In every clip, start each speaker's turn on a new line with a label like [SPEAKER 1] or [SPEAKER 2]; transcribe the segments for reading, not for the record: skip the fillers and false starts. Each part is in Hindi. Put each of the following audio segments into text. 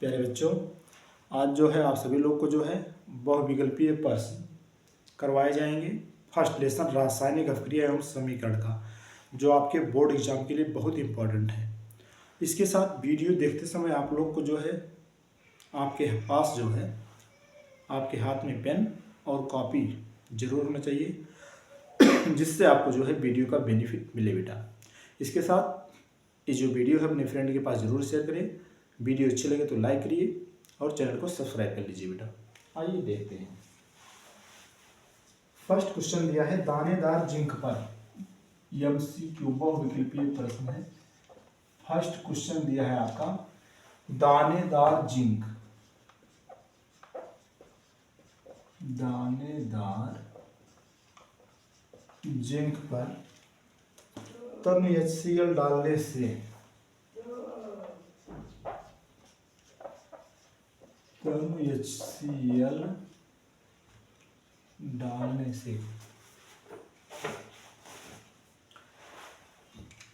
[SPEAKER 1] प्यारे बच्चों, आज जो है आप सभी लोग को जो है बहुविकल्पीय प्रश्न करवाए जाएंगे। फर्स्ट लेसन रासायनिक अभिक्रिया एवं समीकरण का, जो आपके बोर्ड एग्जाम के लिए बहुत इंपॉर्टेंट है। इसके साथ वीडियो देखते समय आप लोग को जो है आपके पास जो है आपके हाथ में पेन और कॉपी जरूर होना चाहिए, जिससे आपको जो है वीडियो का बेनिफिट मिले बेटा। इसके साथ ये जो वीडियो है अपने फ्रेंड के पास जरूर शेयर करें। वीडियो अच्छी लगे तो लाइक करिए और चैनल को सब्सक्राइब कर लीजिए बेटा। आइए देखते हैं। फर्स्ट क्वेश्चन दिया है दानेदार जिंक पर, एमसीक्यू बहुविकल्पीय प्रश्न है। फर्स्ट क्वेश्चन दिया है आपका दानेदार जिंक, दानेदार जिंक पर तब HCl डालने से HCl डालने से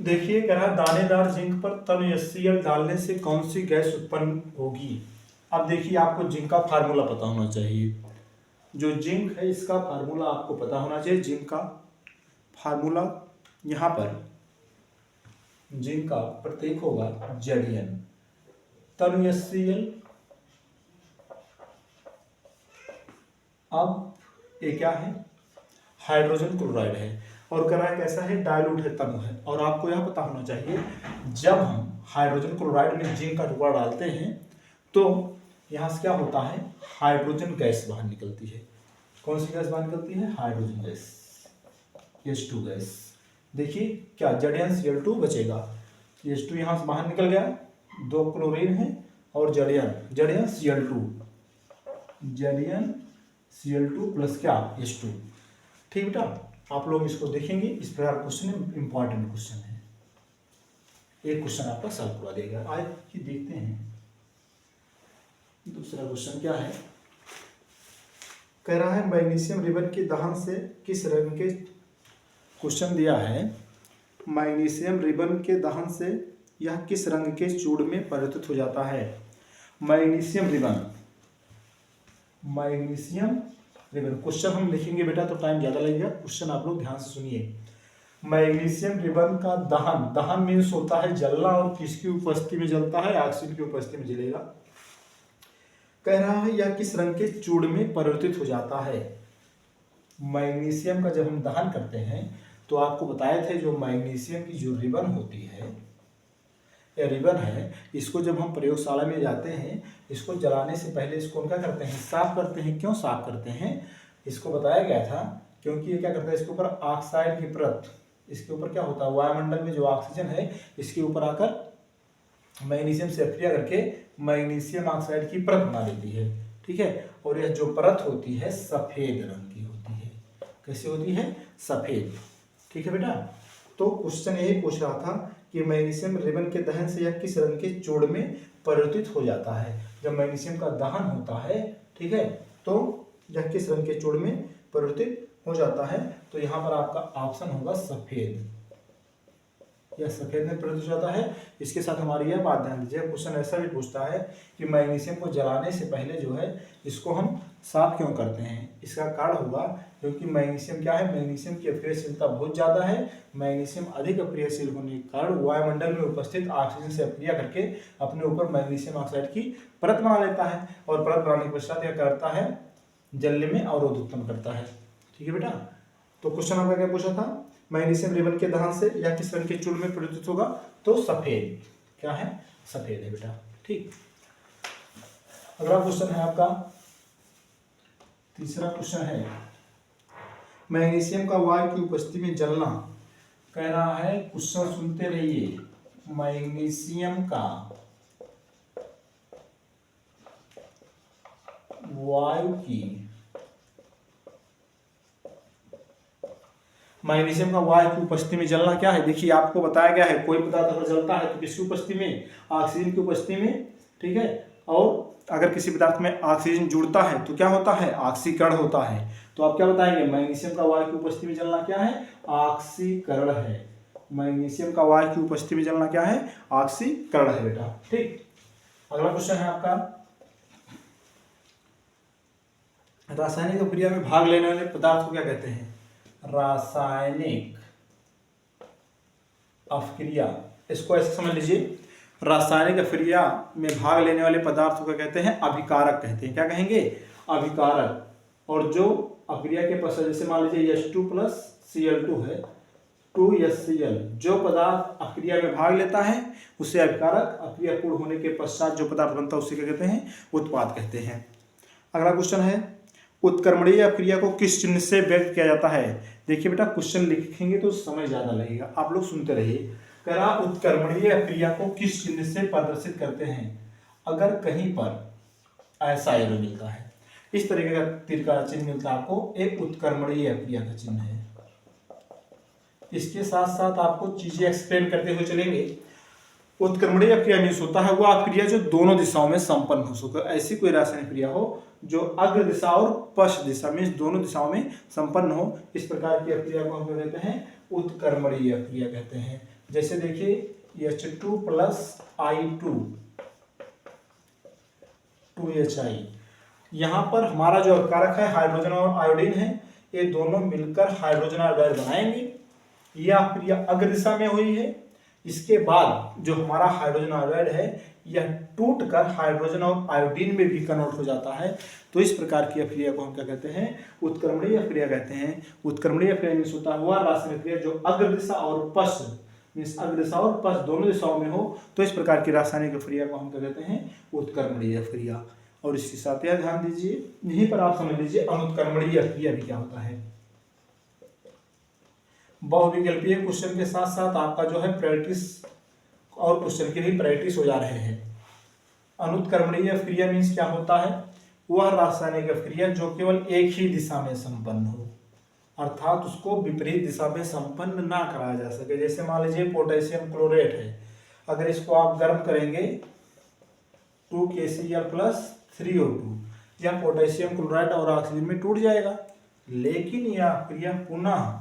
[SPEAKER 1] देखिए कह रहा है दानेदार जिंक पर तब HCl डालने से कौन सी गैस उत्पन्न होगी। अब देखिए आपको जिंक का फार्मूला पता होना चाहिए। जो जिंक है इसका फार्मूला आपको पता होना चाहिए। जिंक का फार्मूला यहाँ पर जिंक का प्रतीक होगा Zn, तब HCl। अब ये क्या है, हाइड्रोजन क्लोराइड है और कह रहा है कैसा है, डायलूट है, तनु है। और आपको यह पता होना चाहिए जब हम हाइड्रोजन क्लोराइड में जिंक का टुकड़ा डालते हैं तो यहाँ से क्या होता है, हाइड्रोजन गैस बाहर निकलती है। कौन सी गैस बाहर निकलती है, हाइड्रोजन गैस, H2 गैस। देखिए क्या ZnCl2 बचेगा, H2 यहाँ से बाहर निकल गया, 2 क्लोरीन है और ZnCl2 प्लस क्या, H2। ठीक बेटा, आप लोग इसको देखेंगे। इस प्रकार क्वेश्चन इंपॉर्टेंट क्वेश्चन है, एक क्वेश्चन आपका सॉल्व करवा देगा। आज ही देखते हैं दूसरा क्वेश्चन क्या है। कह रहा है मैग्नीशियम रिबन के दहन से किस रंग के, क्वेश्चन दिया है मैग्नीशियम रिबन के दहन से यह किस रंग के चूर्ण में परिवर्तित हो जाता है। Magnesium ribbon, magnesium ribbon question हम लिखेंगे बेटा तो टाइम ज़्यादा लगेगा। क्वेश्चन आप लोग ध्यान से सुनिए। मैग्नीशियम रिबन का दहन, दहन मीन्स होता है जलना, और किसकी उपस्थिति में जलता है, ऑक्सीजन की उपस्थिति में जलेगा। कह रहा है यह किस रंग के चूर्ण में परिवर्तित हो जाता है। मैग्नीशियम का जब हम दहन करते हैं तो आपको बताए थे जो मैग्नीशियम की जो रिबन होती है, यह रिबन है, इसको जब हम प्रयोगशाला में जाते हैं, इसको जलाने से पहले इसको हम क्या करते हैं, साफ करते हैं। क्यों साफ करते हैं, इसको बताया गया था क्योंकि ये क्या करता है, इसके ऊपर ऑक्साइड की परत, इसके ऊपर क्या होता है, वायुमंडल में जो ऑक्सीजन है इसके ऊपर आकर मैग्नीशियम से अभिक्रिया करके मैग्नीशियम ऑक्साइड की परत बना देती है। ठीक है, और यह जो परत होती है सफेद रंग की होती है। कैसी होती है, सफेद। ठीक है बेटा, तो क्वेश्चन यही पूछ रहा था कि मैग्नीशियम रिबन के दहन से यह किस रंग के चूर्ण में परिवर्तित हो जाता है। जब मैग्नीशियम का दहन होता है, ठीक है, तो यह किस रंग के चूर्ण में परिवर्तित हो जाता है। तो यहाँ पर आपका ऑप्शन होगा सफेद, यह सफेद में परिवर्तित हो जाता है। इसके साथ हमारी यह बात ध्यान दीजिए, क्वेश्चन ऐसा भी पूछता है कि मैग्नीशियम को जलाने से पहले जो है इसको हम साफ क्यों करते हैं। इसका कारण होगा क्योंकि मैग्नीशियम क्या है, मैग्नीशियम की अप्रियशीलता बहुत ज़्यादा है। मैग्नीशियम अधिक अप्रियशील होने के कारण वायुमंडल में उपस्थित ऑक्सीजन से अभिक्रिया करके अपने ऊपर मैग्नीशियम ऑक्साइड की परत बना लेता है, और परत बनाने के पश्चात यह करता है जलने में अवरोध उत्पन्न करता है। ठीक है बेटा, तो क्वेश्चन आपका क्या पूछा था, मैग्नीशियम रिबन के दहन से या किस रंग के चूर्ण में परिवर्तित होगा, तो सफेद। क्या है, सफेद है बेटा। ठीक, अगला क्वेश्चन है आपका तीसरा क्वेश्चन है मैग्नीशियम का वायु की उपस्थिति में जलना। कह रहा है, क्वेश्चन सुनते रहिए, मैग्नीशियम का वायु की, मैग्नीशियम का वायु की उपस्थिति में जलना क्या है। देखिए आपको बताया गया है कोई पदार्थ अगर जलता है तो किसकी उपस्थिति में, ऑक्सीजन की उपस्थिति में। ठीक है, और अगर किसी पदार्थ में ऑक्सीजन जुड़ता है तो क्या होता है, ऑक्सीकरण होता है। तो आप क्या बताएंगे, मैग्नीशियम का वायु की उपस्थिति में जलना क्या है, ऑक्सीकरण है। मैग्नीशियम का वायु की उपस्थिति में जलना क्या है, ऑक्सीकरण है बेटा। ठीक, अगला क्वेश्चन है आपका, रासायनिक अभिक्रिया में भाग लेने वाले पदार्थ को क्या कहते हैं? रासायनिक अभिक्रिया, इसको ऐसे समझ लीजिए, रासायनिक अभिक्रिया में भाग लेने वाले पदार्थ को कहते हैं अभिकारक कहते हैं। क्या कहेंगे? अभिकारक। और जो अभिक्रिया के पश्चात, जैसे मान लीजिए H2 प्लस Cl2 है, 2HCl, जो पदार्थ अभिक्रिया में भाग लेता है उसे अभिकारक, अभिक्रिया पूर्ण होने के पश्चात जो पदार्थ बनता है उसे क्या कहते हैं? उत्पाद कहते हैं। अगला क्वेश्चन है, उत्क्रमणीय अभिक्रिया को किस चिन्ह से व्यक्त किया जाता है? देखिए बेटा, क्वेश्चन लिखेंगे तो समय ज्यादा लगेगा, आप लोग सुनते रहिए। कह रहा उत्क्रमणीय अभिक्रिया को किस चिन्ह से प्रदर्शित करते हैं? अगर कहीं पर ऐसा एरो मिलता है, इस तरीके का तीर का चिन्ह मिलता है आपको, एक उत्क्रमणीय अभिक्रिया का चिन्ह है। इसके साथ साथ आपको चीजें एक्सप्लेन करते हुए चलेंगे। उत्क्रमणीय अभिक्रिया मीन्स होता है वह अभिक्रिया जो दोनों दिशाओं में संपन्न हो सके। ऐसी कोई रासायनिक क्रिया हो जो अग्र दिशा और पश्च दिशा मीन्स दोनों दिशाओं में संपन्न हो, इस प्रकार की अभिक्रिया को हम कहते हैं उत्क्रमणीय अभिक्रिया कहते हैं। जैसे देखिए H2 प्लस I2 2HI, यहाँ पर हमारा जो अभिकारक है हाइड्रोजन और आयोडीन है, ये दोनों मिलकर हाइड्रोजन आयोडाइड बनाएंगे। यह अभिक्रिया अग्र दिशा में हुई है। इसके बाद जो हमारा हाइड्रोजन आयोडाइड है यह टूट कर हाइड्रोजन और आयोडीन में भी कन्वर्ट हो जाता है। तो इस प्रकार की अभिक्रिया को हम क्या कहते हैं? उत्क्रमणीय अभिक्रिया कहते हैं। उत्क्रमणीय अभिक्रिया मीन्स होता है वह रासायनिक क्रिया जो अग्र दिशा और पश्च मीन्स अग्र दिशा और पश्च दोनों दिशाओं में हो, तो इस प्रकार की रासायनिक अभिक्रिया को हम क्या कहते हैं? उत्क्रमणीय अभिक्रिया। और इसके साथ यह ध्यान दीजिए, यहीं पर आप समझ लीजिए अनुत्क्रमणीय अभिक्रिया भी क्या होता है। बहुविकल्पीय क्वेश्चन के साथ साथ आपका जो है प्रैक्टिस और क्वेश्चन की भी प्रैक्टिस हो जा रहे हैं। अनुत्क्रमणीय अभिक्रिया मीन्स क्या होता है? वह रासायनिक अभिक्रिया जो केवल एक ही दिशा में संपन्न हो, अर्थात उसको विपरीत दिशा में संपन्न ना कराया जा सके। जैसे मान लीजिए पोटेशियम क्लोरेट है, अगर इसको आप गर्म करेंगे 2KCl प्लस 3O2, यह पोटेशियम क्लोराइड और ऑक्सीजन में टूट जाएगा। लेकिन यह अभिक्रिया पुनः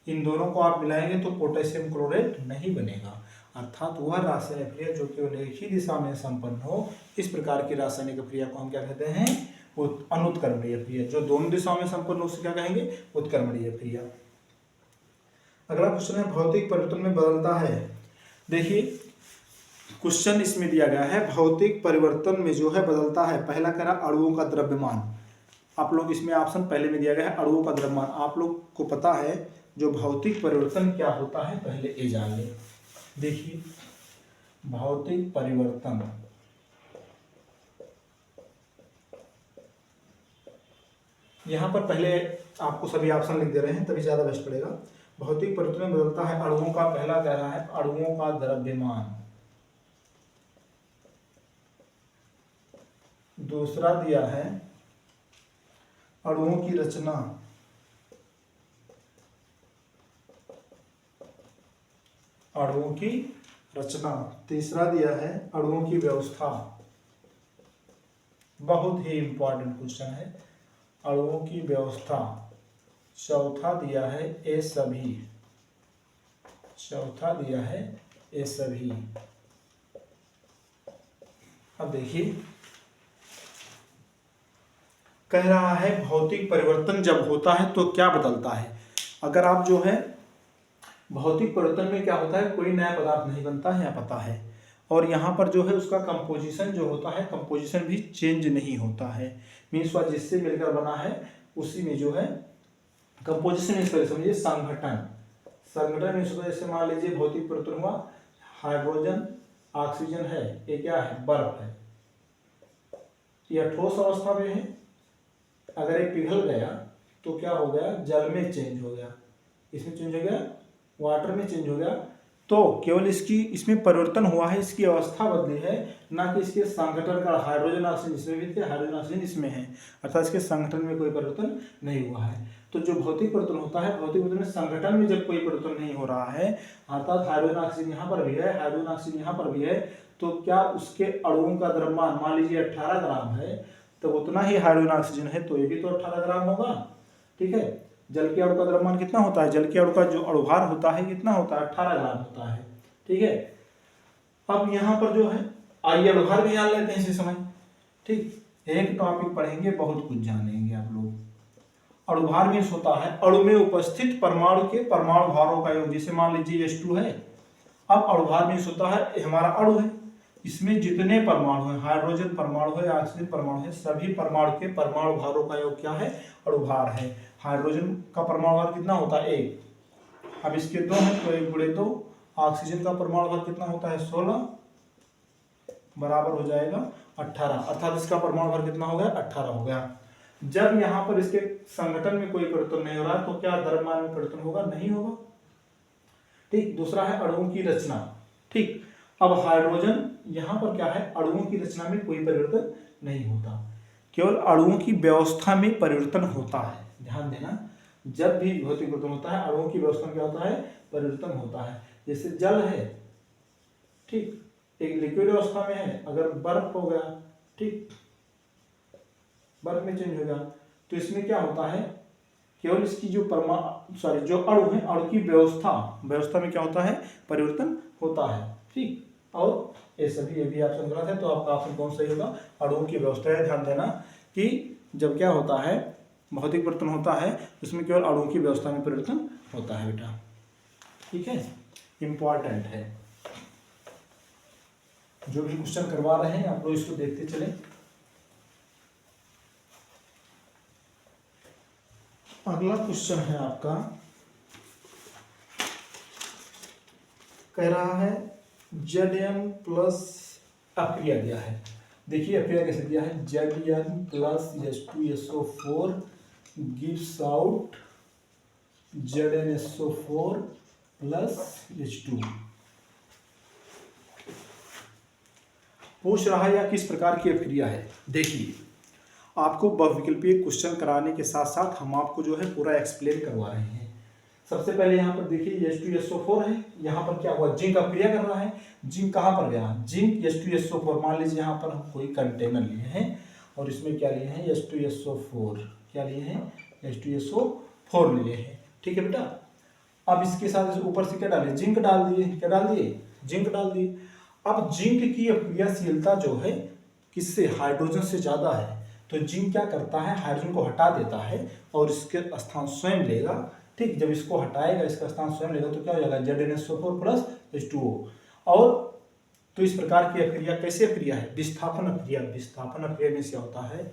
[SPEAKER 1] इन दोनों को आप मिलाएंगे तो पोटेशियम क्लोरेट नहीं बनेगा, अर्थात वह रासायनिक अभिक्रिया जो केवल एक ही दिशा में संपन्न हो। इस प्रकार की रासायनिक अभिक्रिया को हम क्या कहते हैं? अनुत्क्रमणीय अभिक्रिया। जो दोनों दिशाओं में संपन्न हो उसे क्या कहेंगे? उत्क्रमणीय अभिक्रिया। अगला क्वेश्चन है, भौतिक परिवर्तन में बदलता है। देखिए क्वेश्चन इसमें दिया गया है, भौतिक परिवर्तन में जो है बदलता है। पहला कह रहा अणुओं का द्रव्यमान। आप लोग इसमें ऑप्शन पहले में दिया गया है अणुओं का द्रव्यमान। आप लोग को पता है जो भौतिक परिवर्तन क्या होता है, पहले ये जान लें। देखिए भौतिक परिवर्तन, यहां पर पहले आपको सभी ऑप्शन लिख दे रहे हैं तभी ज्यादा बेस्ट पड़ेगा। भौतिक परिवर्तन में बदलता है अणुओं का, पहला कह रहा है अणुओं का द्रव्यमान। दूसरा दिया है अणुओं की रचना। अणुओं की रचना। तीसरा दिया है अणुओं की व्यवस्था। बहुत ही इंपॉर्टेंट क्वेश्चन है, अणुओं की व्यवस्था। चौथा दिया है ये सभी। चौथा दिया है ये सभी। अब देखिए कह रहा है भौतिक परिवर्तन जब होता है तो क्या बदलता है। अगर आप जो है भौतिक परिवर्तन में क्या होता है, कोई नया पदार्थ नहीं बनता है, यहाँ पता है। और यहाँ पर जो है उसका कंपोजिशन जो होता है, कंपोजिशन भी चेंज नहीं होता है। मीन्स वह जिससे मिलकर बना है उसी में जो है कंपोजिशन, इस तरह समझिए संगठन। संगठन मीन्स जैसे मान लीजिए भौतिक परिवर्तन हुआ, हाइड्रोजन ऑक्सीजन है, ये क्या है? बर्फ है। यह ठोस अवस्था में है, अगर ये पिघल गया तो क्या हो गया? जल में चेंज हो गया, इसमें चेंज हो गया, वाटर में चेंज हो गया। तो केवल इसकी इसमें परिवर्तन हुआ है, इसकी अवस्था बदली है, ना कि इसके संगठन का। हाइड्रोजन ऑक्सीजन इसमें भी थे, हाइड्रोजन ऑक्सीजन इसमें है, अर्थात इसके संगठन में कोई परिवर्तन नहीं हुआ है। तो जो भौतिक परिवर्तन होता है, भौतिक परिवर्तन में संगठन में जब कोई परिवर्तन नहीं हो रहा है, अर्थात हाइड्रोजन ऑक्सीजन यहाँ पर भी है, हाइड्रोजन ऑक्सीजन यहाँ पर भी है, तो क्या उसके अणुओं का द्रव्यमान मान लीजिए 18 ग्राम है, तो उतना ही हाइड्रोजन ऑक्सीजन है तो ये भी तो 18 ग्राम होगा। ठीक है। जल के अणु का द्रव्यमान कितना होता है? जल के अणु का जो अणुभार होता है कितना होता है? 18 ग्राम होता है। ठीक है। अब यहाँ पर जो है आइए अणुभार भी जान लेते हैं इसी समय। ठीक, एक टॉपिक पढ़ेंगे, बहुत कुछ जानेंगे आप लोग। अणुभार मीन्स होता है अणु में उपस्थित परमाणु के परमाणु भारों का योग। जैसे मान लीजिए H2 है, अब अणुभार मीन्स होता है हमारा अणु है, इसमें जितने परमाणु हैं, हाइड्रोजन परमाणु है, ऑक्सीजन परमाणु है, सभी परमाणु के परमाणु भारों का योग क्या है? अणुभार है। हाइड्रोजन का परमाणु भार कितना होता है? 1। अब इसके 2 हैं तो 1 गुणे 2। ऑक्सीजन का परमाणु भार कितना होता है? 16 बराबर हो जाएगा 18, अर्थात इसका परमाणु भार कितना हो गया? 18 हो गया। जब यहाँ पर इसके संगठन में कोई परिवर्तन नहीं हो रहा तो क्या द्रव्यमान में परिवर्तन होगा? नहीं होगा। ठीक, दूसरा है अणुओं की रचना। ठीक, अब हाइड्रोजन यहाँ पर क्या है? अणुओं की रचना में कोई परिवर्तन नहीं होता, केवल अणुओं की व्यवस्था में परिवर्तन होता है। ध्यान देना, जब भी भौतिक परिवर्तन होता है अणुओं की व्यवस्था में क्या होता है? परिवर्तन होता है। जैसे जल है, ठीक, एक लिक्विड अवस्था में है, अगर बर्फ हो गया, ठीक, बर्फ में चेंज हो गया तो इसमें क्या होता है? केवल इसकी जो जो अणु है, अणु की व्यवस्था में क्या होता है? परिवर्तन होता है। ठीक, और ये सभी ये भी आप समझ रहे थे तो आपका ऑप्शन कौन सही होगा? अणुओं की व्यवस्था है। ध्यान देना कि जब क्या होता है भौतिक परिवर्तन होता है उसमें केवल अणुओं की व्यवस्था में परिवर्तन होता है बेटा। ठीक है, इंपॉर्टेंट है। जो भी क्वेश्चन करवा रहे हैं आप लोग इसको देखते चले। अगला क्वेश्चन है आपका, कह रहा है Zn प्लस अक्रिया दिया है। देखिए अक्रिया कैसे दिया है? Zn plus H2SO4 gives out ZnSO4 plus H2। पूछ रहा है या किस प्रकार की अभिक्रिया है। देखिए आपको बहुविकल्पीय क्वेश्चन कराने के साथ साथ हम आपको जो है पूरा एक्सप्लेन करवा रहे हैं। सबसे पहले यहाँ पर देखिए H2SO4 है, यहाँ पर क्या हुआ? जिंक अभिक्रिया कर रहा है। जिंक कहाँ पर गया? जिंक H2SO4, मान लीजिए यहाँ पर हम कोई कंटेनर लिए हैं और इसमें क्या लिए हैं? H2SO4। क्या लिए हैं? H2SO4 लिए हैं। ठीक है बेटा, अब इसके साथ ऊपर से क्या डाले? जिंक डाल दिए। क्या डाल दिए? जिंक डाल दिए। अब जिंक की अभिक्रियाशीलता जो है किससे? हाइड्रोजन से ज्यादा है, तो जिंक क्या करता है? हाइड्रोजन को हटा देता है और इसके स्थान स्वयं लेगा। ठीक, जब इसको हटाएगा, इसका स्थान स्वयं लेगा तो क्या हो जाएगा? ZnSO4 plus H2O। और तो इस प्रकार की अभिक्रिया कैसे अभिक्रिया है? विस्थापन अभिक्रिया। विस्थापन अभिक्रिया में क्या होता है?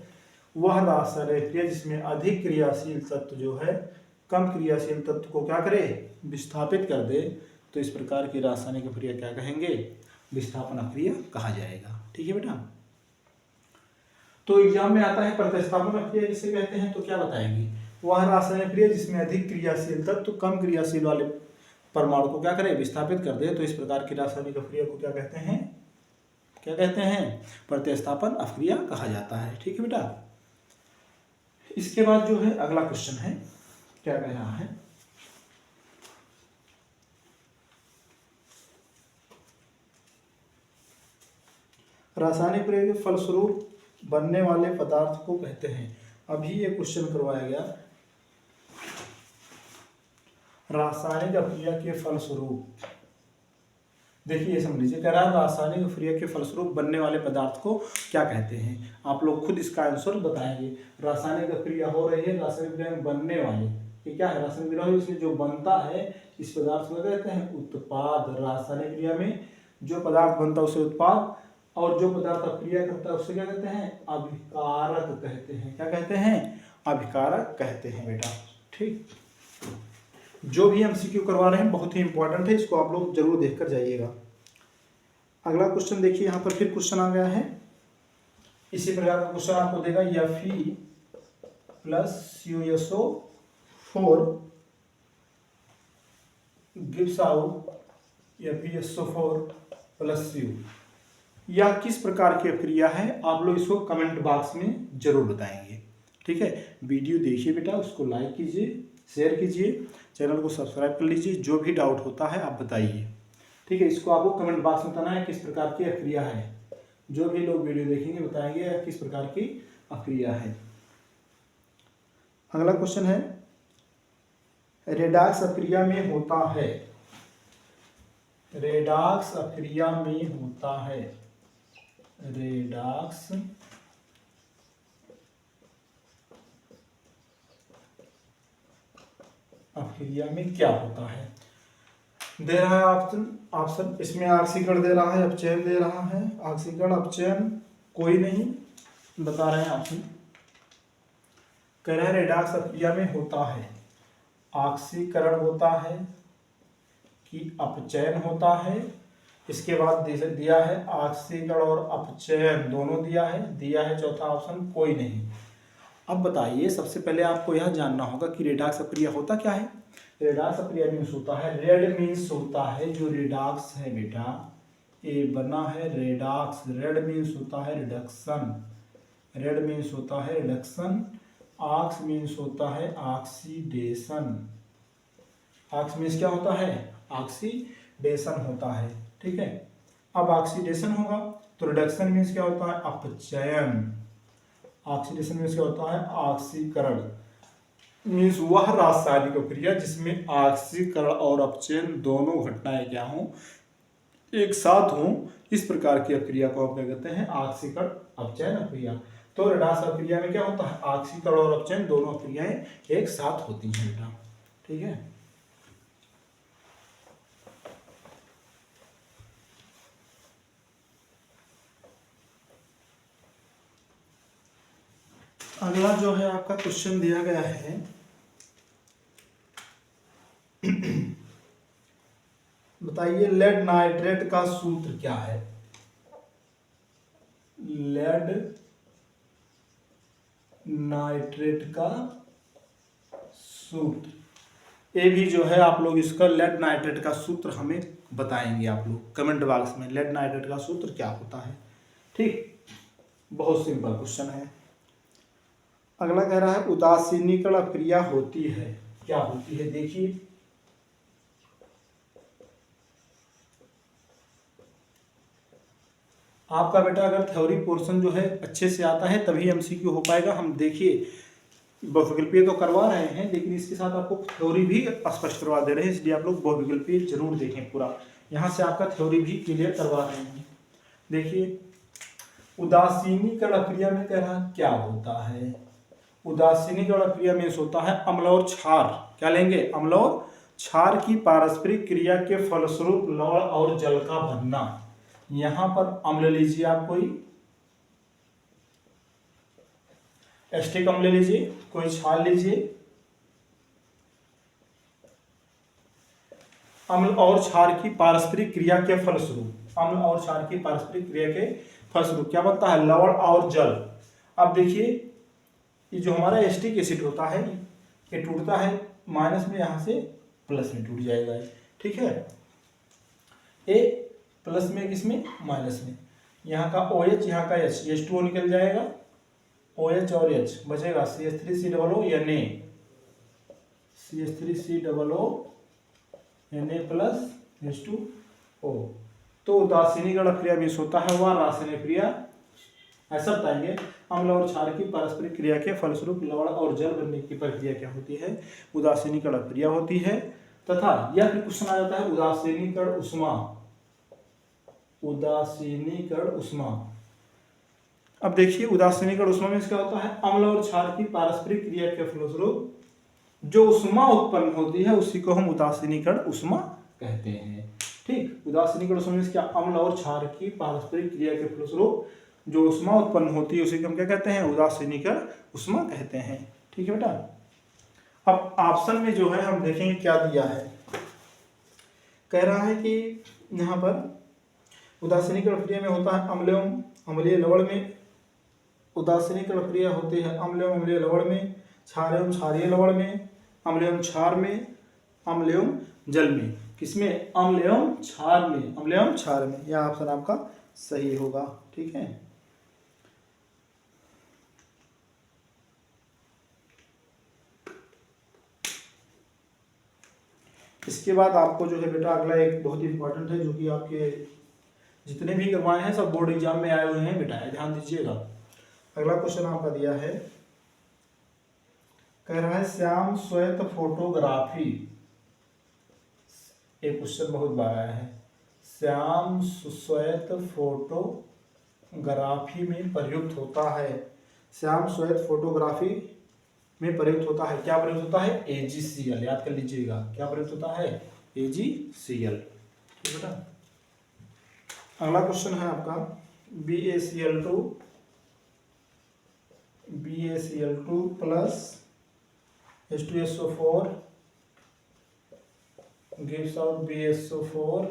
[SPEAKER 1] वह रासायनिक अभिक्रिया जिसमें अधिक क्रियाशील तत्व जो है कम क्रियाशील तत्व को क्या करे? विस्थापित कर दे, तो इस प्रकार की रासायनिक अभिक्रिया क्या कहेंगे? विस्थापन अभिक्रिया कहा जाएगा। ठीक है बेटा, तो एग्जाम में आता है प्रतिस्थापन अभिक्रिया किसे कहते हैं, तो क्या बताएंगे? वह रासायनिक क्रिया जिसमें अधिक क्रियाशील तत्व कम क्रियाशील वाले परमाणु को क्या करे? विस्थापित कर दे, तो इस प्रकार की रासायनिक अभिक्रिया को क्या कहते हैं? क्या कहते हैं? प्रतिस्थापन अभिक्रिया कहा जाता है। ठीक है बेटा, इसके बाद जो है अगला क्वेश्चन है, क्या कह रहा है? रासायनिक क्रिया के फलस्वरूप बनने वाले पदार्थ को कहते हैं। अभी ये क्वेश्चन करवाया गया, रासायनिक अभिक्रिया के फलस्वरूप। देखिए समझ लीजिए, कह रहा है रासायनिक अभिक्रिया के फलस्वरूप बनने वाले पदार्थ को क्या कहते हैं। आप लोग खुद इसका आंसर बताएंगे। रासायनिक अभिक्रिया हो रही है, रासायनिक अभिक्रिया में बनने वाले, ये क्या है? रासायनिक अभिक्रिया इसमें जो बनता है इस पदार्थ को कहते हैं उत्पाद। रासायनिक क्रिया में जो पदार्थ बनता है उसे उत्पाद, और जो पदार्थ अभिक्रिया करता है उससे क्या कहते हैं? अभिकारक कहते हैं। क्या कहते हैं? अभिकारक कहते हैं बेटा। ठीक, जो भी एमसीक्यू करवा रहे हैं बहुत ही इंपॉर्टेंट है, इसको आप लोग जरूर देखकर जाइएगा। अगला क्वेश्चन देखिए, यहाँ पर फिर क्वेश्चन आ गया है, इसी प्रकार का क्वेश्चन आपको देगा Fe plus CuSO4 gives out FeSO4 plus Cu। यह किस प्रकार की अभिक्रिया है? आप लोग इसको कमेंट बॉक्स में जरूर बताएंगे। ठीक है, वीडियो देखिए बेटा, उसको लाइक कीजिए, शेयर कीजिए, चैनल को सब्सक्राइब कर लीजिए। जो भी डाउट होता है आप बताइए। ठीक है, इसको आपको कमेंट बॉक्स में बताना है किस प्रकार की अभिक्रिया है। जो भी लोग वीडियो देखेंगे बताएंगे किस प्रकार की अभिक्रिया है। अगला क्वेश्चन है, रेडॉक्स अभिक्रिया में होता है, रेडॉक्स अभिक्रिया में होता है रेडॉक्स अपक्रिया में क्या होता है? दे रहा है ऑप्शन ऑप्शन इसमें ऑक्सीकरण दे रहा है, अपचयन दे रहा है। ऑक्सीकरण अपचयन कोई नहीं बता रहे हैं ऑप्शन। कह रहे हैं रेडॉक्स अपक्रिया में होता है ऑक्सीकरण होता है कि अपचयन होता है। इसके बाद दिया है ऑक्सीकरण और अपचयन दोनों दिया है चौथा ऑप्शन कोई नहीं। अब बताइए, सबसे पहले आपको यह जानना होगा कि रेडॉक्स अपक्रिया होता क्या है। रेडॉक्स अपक्रिया मीन्स होता है, रेड मीन्स होता है जो रेडॉक्स है बेटा, ये बना है रेडॉक्स। रेड मीन्स होता है रिडक्शन, रेड मीन्स होता है रिडक्शन। ऑक्स मीन्स होता है ऑक्सीडेशन। ऑक्स मीन्स क्या होता है? ऑक्सीडेशन होता है, ठीक है। अब ऑक्सीडेशन होगा तो रिडक्शन मीन्स क्या होता है? अपचयन। ऑक्सीडेशन मीन्स क्या होता है? ऑक्सीकरण। मीन्स वह रासायनिक क्रिया जिसमें ऑक्सीकरण और अपचयन दोनों घटनाएं क्या हों, एक साथ हों, इस प्रकार की अपक्रिया को आप क्या कहते हैं? ऑक्सीकरण अपचयन अपक्रिया। तो रेडॉक्स अपक्रिया में क्या होता है? ऑक्सीकरण और अपचयन दोनों अपक्रियाएं एक साथ होती हैं बेटा, ठीक है। अगला जो है आपका क्वेश्चन दिया गया है, बताइए लेड नाइट्रेट का सूत्र क्या है? लेड नाइट्रेट का सूत्र, ये भी जो है आप लोग इसका लेड नाइट्रेट का सूत्र हमें बताएंगे आप लोग कमेंट बॉक्स में, लेड नाइट्रेट का सूत्र क्या होता है, ठीक। बहुत सिंपल क्वेश्चन है। अगला कह रहा है उदासीनीकरण अपक्रिया होती है, क्या होती है? देखिए आपका बेटा अगर थ्योरी पोर्शन जो है अच्छे से आता है तभी एमसीक्यू हो पाएगा। हम देखिए बहुविकल्पीय तो करवा रहे हैं लेकिन इसके साथ आपको थ्योरी भी स्पष्ट करवा दे रहे हैं, इसलिए आप लोग बहुविकल्पीय जरूर देखें पूरा। यहाँ से आपका थ्योरी भी क्लियर करवा रहे हैं। देखिए उदासीनीकरण अपक्रिया में कह रहा क्या होता है? उदासीनीकरण अपक्रिया में होता है अम्ल और क्षार, क्या लेंगे? अम्ल और क्षार की पारस्परिक क्रिया के फलस्वरूप लवण और जल का बनना। यहां पर अम्ल लीजिए आप, कोई एस्टिक अम्ल लीजिए, कोई क्षार लीजिए। अम्ल और क्षार की पारस्परिक क्रिया के फलस्वरूप, अम्ल और क्षार की पारस्परिक क्रिया के फलस्वरूप क्या बनता है? लवण और जल। अब देखिए ये जो हमारा एस्टिक एसिड होता है ये टूटता है माइनस में, यहां से प्लस में टूट जाएगा, ठीक है। ए प्लस में किसमें? माइनस में। यहाँ का OH यहाँ का H, H2O निकल जाएगा, OH और H बचेगा CH3COO Na, CH3COO Na plus H2O। तो उदासीनीकरण क्रिया भी होता है वह रासायनिक क्रिया, ऐसा बताएंगे अम्ल और क्षार की पारस्परिक क्रिया के फलस्वरूप लवण और जल बनने की प्रक्रिया क्या होती है? उदासीनीकरण क्रिया होती है। तथा यह क्वेश्चन आ जाता है उदासीनीकरण उष्मा, उदासीनीकरण उष्मा। अब देखिए उदासीनीकरण उष्मा में क्या होता है? अम्ल और क्षार की पारस्परिक क्रिया के फलस्वरूप जो उष्मा उत्पन्न होती है उसी को हम उदासीनीकरण उष्मा कहते हैं, ठीक। उदासीनीकरण उष्मा में क्या? अम्ल और क्षार की पारस्परिक क्रिया के फलस्वरूप जो उष्मा उत्पन्न होती है उसी को हम क्या कहते हैं? उदासीनीकरण उष्मा कहते हैं, ठीक है बेटा। अब ऑप्शन में जो है हम देखेंगे क्या दिया है। कह रहा है कि यहाँ पर उदासीनीकरण क्रिया में होता है अम्ल एवं अम्लीय लवण में, उदासीनीकरण क्रिया होती है अम्ल एवं अम्लीय लवण में, क्षार एवं क्षारीय लवण में, अम्ल एवं क्षार में, अम्ल एवं जल में। किसमें? अम्ल एवं क्षार में, अम्ल एवं क्षार में। यह ऑप्शन आपका सही होगा, ठीक है। इसके बाद आपको जो है बेटा अगला एक बहुत इंपॉर्टेंट है जो कि आपके जितने भी करवाए हैं सब बोर्ड एग्जाम में आए हुए हैं बेटा, ध्यान दीजिएगा। अगला क्वेश्चन आपका दिया है, कह रहा है श्याम श्वेत फोटोग्राफी, एक क्वेश्चन बहुत बार आया है। श्याम श्वेत फोटोग्राफी फोटोग्राफी में प्रयुक्त होता है। श्याम श्वेत फोटोग्राफी में प्रयुक्त होता है। क्या प्रयुक्त होता है? AgCl। याद कर लीजिएगा, क्या प्रयुक्त होता है? AgCl। ठीक बेटा। अगला क्वेश्चन है आपका BaCl2 plus H2SO4 gives out BaSO4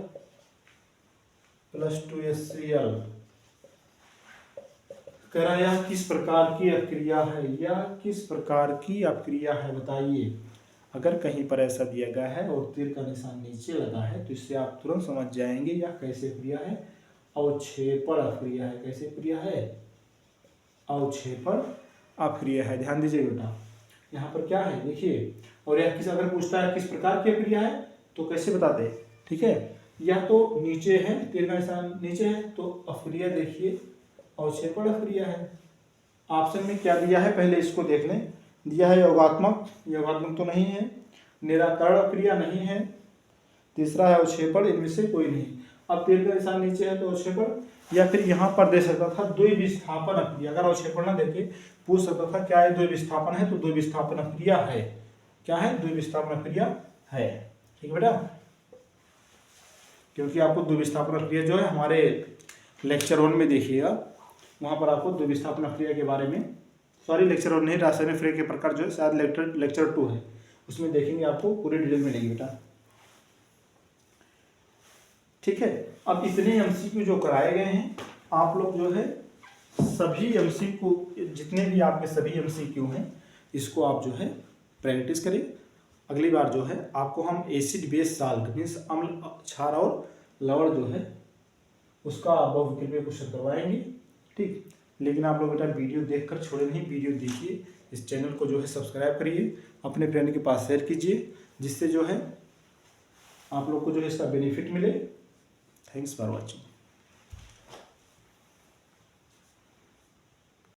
[SPEAKER 1] plus 2HCl। कह रहा है यह किस प्रकार की अक्रिया है? यह किस प्रकार की अक्रिया है बताइए। अगर कहीं पर ऐसा दिया गया है और तीर का निशान नीचे लगा है तो इससे आप तुरंत समझ जाएंगे यह कैसे क्रिया है? अवक्षेपण अक्रिया है। कैसे क्रिया है? अवक्षेपण अक्रिया है। ध्यान दीजिए बेटा, यहाँ पर क्या है देखिए। और यह किस, अगर पूछता है किस प्रकार की अक्रिया है तो कैसे बताते? ठीक है, यह तो नीचे है, तीर का निशान नीचे है तो अक्रिया देखिए अवक्षेपण अक्रिया है। ऑप्शन में क्या दिया है पहले इसको देख लें। दिया है योगात्मक, योगात्मक तो नहीं है। निराकरण अक्रिया नहीं है। तीसरा है अवक्षेपण, इनमें से कोई नहीं। अब तीर का निशान नीचे है तो अवक्षेपण, या फिर यहाँ पर दे सकता था द्विविस्थापन अक्रिया। अगर अवक्षेपण ना देके पूछ सकता था क्या है द्विविस्थापन है, तो द्विविस्थापन अक्रिया है। क्या है? द्विविस्थापन अक्रिया है। ठीक है बेटा, क्योंकि आपको द्विविस्थापन अक्रिया जो है हमारे लेक्चर 1 में देखिएगा, वहाँ पर आपको द्विविस्थापन अक्रिया के बारे में, सॉरी लेक्चर 1 नहीं, रासायनिक फ्रेम के प्रकार जो है शायद लेक्चर 2 है, उसमें देखेंगे, आपको पूरी डिटेल मिलेगी बेटा। ठीक है, अब इतने MCQ जो कराए गए हैं, आप लोग जो है सभी MCQ, जितने भी आपके सभी MCQ हैं, इसको आप जो है प्रैक्टिस करें। अगली बार जो है आपको हम एसिड बेस साल्ट मीन्स अम्ल, क्षार और लवण जो है उसका बहुविकल्पीय क्वेश्चन करवाएंगे। ठीक, लेकिन आप लोग बेटा वीडियो देखकर छोड़े नहीं, वीडियो देखिए, इस चैनल को जो है सब्सक्राइब करिए, अपने फ्रेंड के पास शेयर कीजिए, जिससे जो है आप लोग को जो है इसका बेनिफिट मिले। Thanks for watching.